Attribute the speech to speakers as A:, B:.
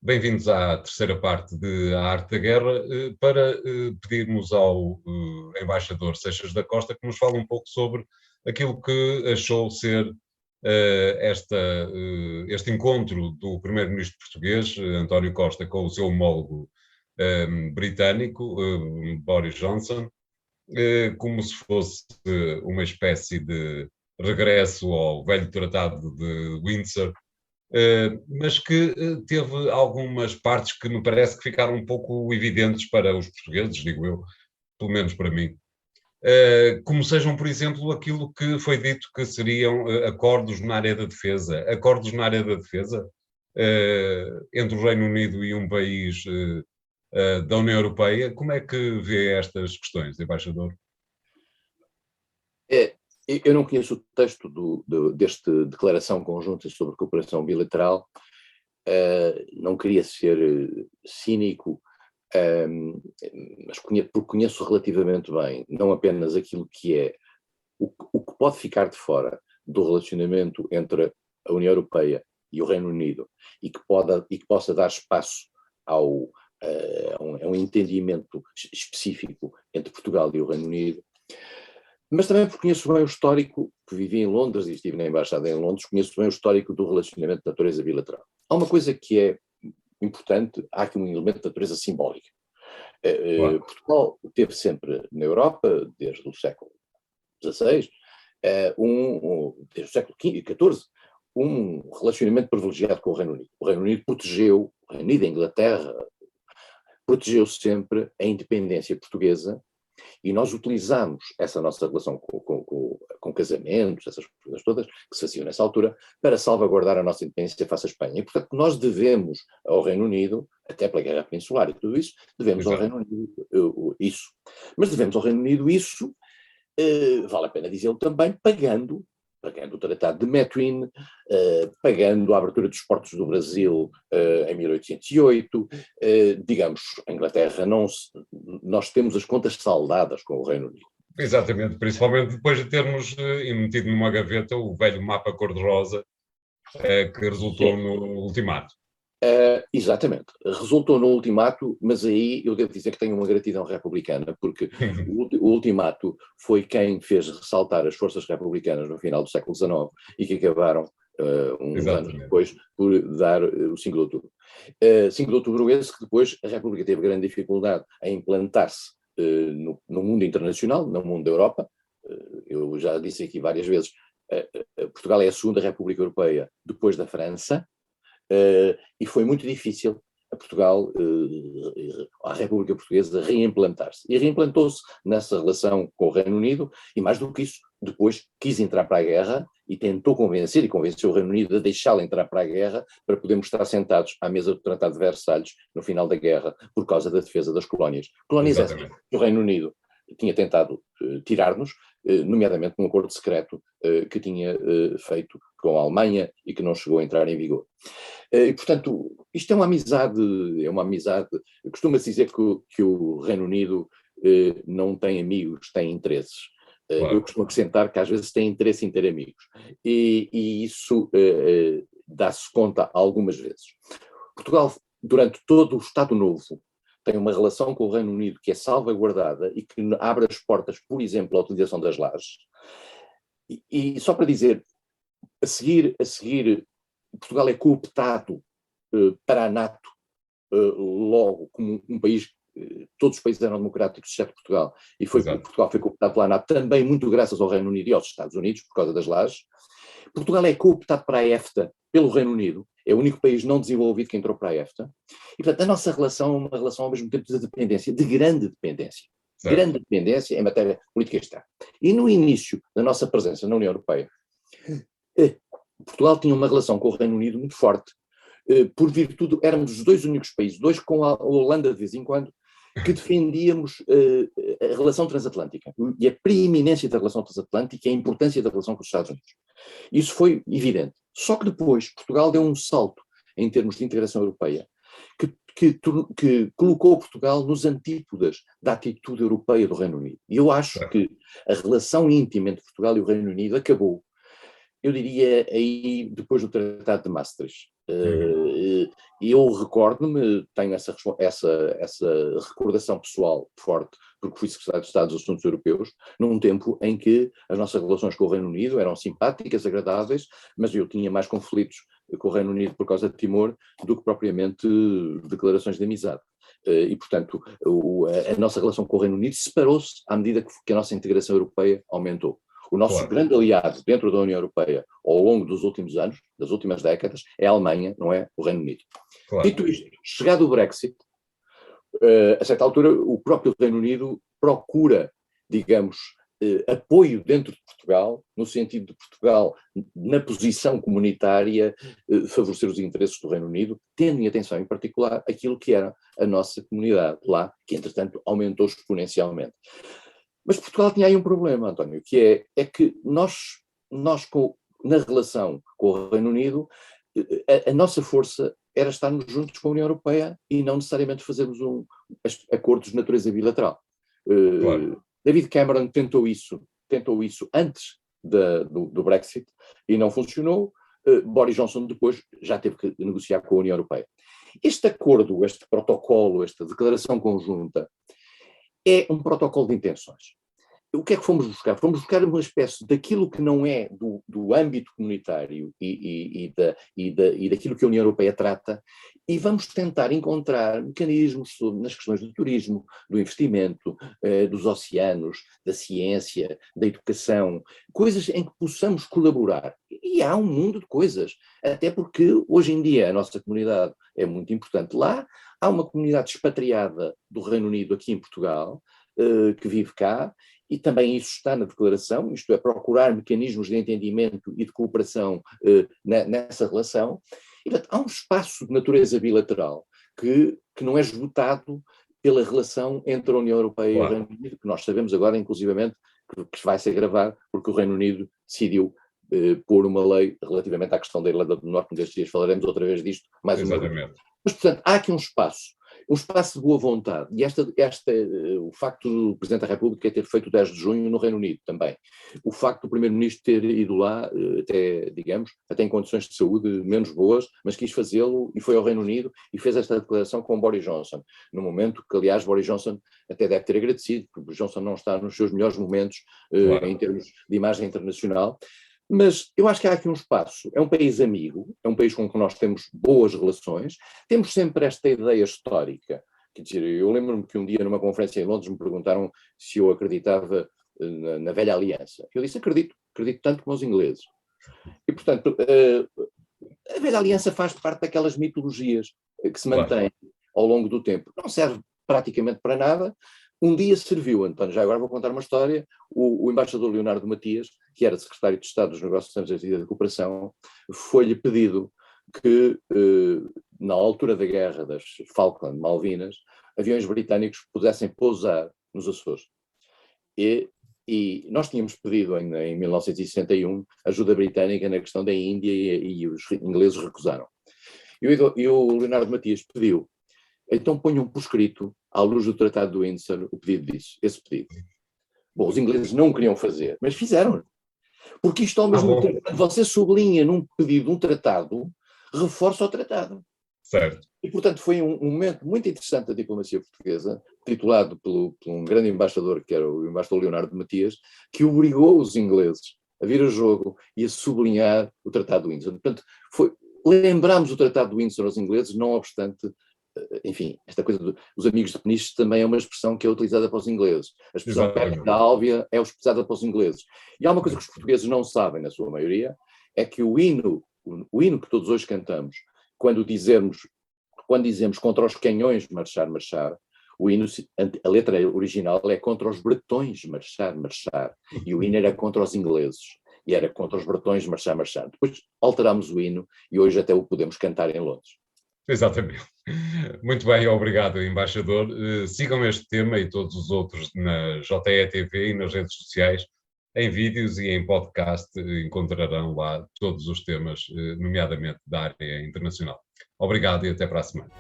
A: Bem-vindos à terceira parte de A Arte da Guerra, para pedirmos ao embaixador Seixas da Costa que nos fale um pouco sobre aquilo que achou ser este encontro do primeiro-ministro português, António Costa, com o seu homólogo britânico, Boris Johnson, como se fosse uma espécie de regresso ao velho Tratado de Windsor, mas que teve algumas partes que me parece que ficaram um pouco evidentes para os portugueses, digo eu, pelo menos para mim. Como sejam, por exemplo, aquilo que foi dito que seriam acordos na área da defesa. Acordos na área da defesa entre o Reino Unido e um país da União Europeia. Como é que vê estas questões, embaixador?
B: Eu não conheço o texto desta declaração conjunta sobre cooperação bilateral, não queria ser cínico, mas porque conheço relativamente bem, não apenas aquilo que é o que pode ficar de fora do relacionamento entre a União Europeia e o Reino Unido e que possa dar espaço a um entendimento específico entre Portugal e o Reino Unido, mas também porque conheço bem o histórico, que vivi em Londres e estive na Embaixada em Londres, conheço bem o histórico do relacionamento de natureza bilateral. Há uma coisa que é importante, há aqui um elemento de natureza simbólica.
A: Claro.
B: Portugal teve sempre na Europa, desde o século XVI, desde o século XIV, um relacionamento privilegiado com o Reino Unido. O Reino Unido protegeu, o Reino Unido e a Inglaterra, protegeu sempre a independência portuguesa. E nós utilizamos essa nossa relação com casamentos, essas coisas todas que se faziam nessa altura, para salvaguardar a nossa independência face à Espanha. E, portanto, nós devemos ao Reino Unido, até pela Guerra Peninsular e tudo isso, devemos
A: Exato.
B: ao Reino Unido isso. Mas devemos ao Reino Unido isso, vale a pena dizê-lo também, pagando o Tratado de Methuen, pagando a abertura dos portos do Brasil em 1808, digamos, a Inglaterra nós temos as contas saldadas com o Reino Unido.
A: Exatamente, principalmente depois de termos metido numa gaveta o velho mapa cor-de-rosa que resultou no ultimato.
B: Exatamente, resultou no ultimato, mas aí eu devo dizer que tenho uma gratidão republicana, porque o ultimato foi quem fez ressaltar as forças republicanas no final do século XIX e que acabaram uns anos depois por dar o 5 de outubro. 5 de outubro esse que depois a República teve grande dificuldade em implantar-se no mundo internacional, no mundo da Europa. Eu já disse aqui várias vezes, Portugal é a segunda República Europeia depois da França. E foi muito difícil a Portugal, a República Portuguesa, reimplantar-se. E reimplantou-se nessa relação com o Reino Unido, e mais do que isso, depois quis entrar para a guerra e tentou convencer, e convenceu o Reino Unido a deixá-lo entrar para a guerra para podermos estar sentados à mesa do Tratado de Versalhes no final da guerra, por causa da defesa das colónias. Colónias essas que o Reino Unido tinha tentado tirar-nos, nomeadamente num acordo secreto que tinha feito com a Alemanha e que não chegou a entrar em vigor. E, portanto, isto é uma amizade, costuma-se dizer que o Reino Unido não tem amigos, tem interesses. Claro. Eu costumo acrescentar que às vezes tem interesse em ter amigos. E isso dá-se conta algumas vezes. Portugal, durante todo o Estado Novo, tem uma relação com o Reino Unido que é salvaguardada e que abre as portas, por exemplo, à utilização das lajes. E só para dizer, a seguir, Portugal é cooptado para a NATO logo como um país, todos os países eram democráticos, exceto Portugal, e Portugal foi cooptado pela NATO também muito graças ao Reino Unido e aos Estados Unidos, por causa das lajes. Portugal é cooptado para a EFTA pelo Reino Unido, é o único país não desenvolvido que entrou para a EFTA, e portanto a nossa relação é uma relação ao mesmo tempo de dependência, de grande dependência. Certo. Grande dependência em matéria política externa. E no início da nossa presença na União Europeia, Portugal tinha uma relação com o Reino Unido muito forte, por virtude, éramos os dois únicos países, dois com a Holanda de vez em quando, que defendíamos a relação transatlântica e a preeminência da relação transatlântica e a importância da relação com os Estados Unidos. Isso foi evidente. Só que depois Portugal deu um salto em termos de integração europeia que colocou Portugal nos antípodas da atitude europeia do Reino Unido. E eu acho que a relação íntima entre Portugal e o Reino Unido acabou, eu diria, aí depois do Tratado de Maastricht. E eu recordo-me, tenho essa recordação pessoal forte, porque fui secretário de Estado dos Assuntos Europeus, num tempo em que as nossas relações com o Reino Unido eram simpáticas, agradáveis, mas eu tinha mais conflitos com o Reino Unido por causa de Timor do que propriamente declarações de amizade. E, portanto, a nossa relação com o Reino Unido separou-se à medida que a nossa integração europeia aumentou. O nosso grande aliado dentro da União Europeia ao longo dos últimos anos, das últimas décadas, é a Alemanha, não é o Reino Unido. Claro. Dito isto, chegado o Brexit, a certa altura o próprio Reino Unido procura, digamos, apoio dentro de Portugal, no sentido de Portugal, na posição comunitária, favorecer os interesses do Reino Unido, tendo em atenção em particular aquilo que era a nossa comunidade lá, que entretanto aumentou exponencialmente. Mas Portugal tinha aí um problema, António, que é que nós na relação com o Reino Unido, a nossa força era estarmos juntos com a União Europeia e não necessariamente fazermos acordos de natureza bilateral. Claro. David Cameron tentou isso antes do Brexit e não funcionou. Boris Johnson depois já teve que negociar com a União Europeia. Este acordo, este protocolo, esta declaração conjunta, é um protocolo de intenções. O que é que fomos buscar? Fomos buscar uma espécie daquilo que não é do âmbito comunitário e daquilo que a União Europeia trata, e vamos tentar encontrar mecanismos nas questões do turismo, do investimento, dos oceanos, da ciência, da educação, coisas em que possamos colaborar. E há um mundo de coisas, até porque hoje em dia a nossa comunidade é muito importante lá, há uma comunidade expatriada do Reino Unido aqui em Portugal, que vive cá, e também isso está na declaração, isto é, procurar mecanismos de entendimento e de cooperação nessa relação. E, portanto, há um espaço de natureza bilateral que não é esgotado pela relação entre a União Europeia e o Reino Unido, que nós sabemos agora, inclusivamente, que vai se agravar, porque o Reino Unido decidiu pôr uma lei relativamente à questão da Irlanda do Norte, destes dias falaremos outra vez disto, mais uma vez. Mas, portanto, há aqui um espaço de boa vontade, e o facto do Presidente da República ter feito o 10 de junho no Reino Unido também, o facto do Primeiro-Ministro ter ido lá, até em condições de saúde menos boas, mas quis fazê-lo e foi ao Reino Unido e fez esta declaração com Boris Johnson, no momento que, aliás, Boris Johnson até deve ter agradecido, porque Boris Johnson não está nos seus melhores momentos em termos de imagem internacional. Mas eu acho que há aqui um espaço, é um país amigo, é um país com que nós temos boas relações, temos sempre esta ideia histórica, quer dizer, eu lembro-me que um dia numa conferência em Londres me perguntaram se eu acreditava na velha aliança. Eu disse, acredito tanto como os ingleses. E, portanto, a velha aliança faz parte daquelas mitologias que se mantêm ao longo do tempo. Não serve praticamente para nada. Um dia serviu, António, já agora vou contar uma história, o embaixador Leonardo Matias, que era secretário de Estado dos Negócios Estrangeiros e da Cooperação, foi-lhe pedido que, na altura da guerra das Falkland, Malvinas, aviões britânicos pudessem pousar nos Açores. E nós tínhamos pedido em 1961 ajuda britânica na questão da Índia e os ingleses recusaram. E o Leonardo Matias pediu, então ponham por escrito, à luz do Tratado de Windsor, o pedido disso, esse pedido. Bom, os ingleses não queriam fazer, mas fizeram. Porque isto, ao mesmo tempo, quando você sublinha num pedido um tratado, reforça o tratado.
A: Certo.
B: E, portanto, foi um momento muito interessante da diplomacia portuguesa, titulado por um grande embaixador, que era o embaixador Leonardo Matias, que obrigou os ingleses a vir a jogo e a sublinhar o Tratado de Windsor. Portanto, lembramos o Tratado de Windsor aos ingleses, não obstante. Enfim, esta coisa dos amigos de Peniche também é uma expressão que é utilizada para os ingleses. A expressão da Álvia é utilizada para os ingleses. E há uma coisa que os portugueses não sabem, na sua maioria, é que o hino que todos hoje cantamos, quando dizemos contra os canhões marchar, marchar, o hino, a letra original é contra os bretões marchar, marchar, e o hino era contra os ingleses. E era contra os bretões marchar, marchar. Depois alterámos o hino e hoje até o podemos cantar em Londres.
A: Exatamente. Muito bem, obrigado, embaixador. Sigam este tema e todos os outros na JETV e nas redes sociais, em vídeos e em podcast, encontrarão lá todos os temas, nomeadamente da área internacional. Obrigado e até para a semana.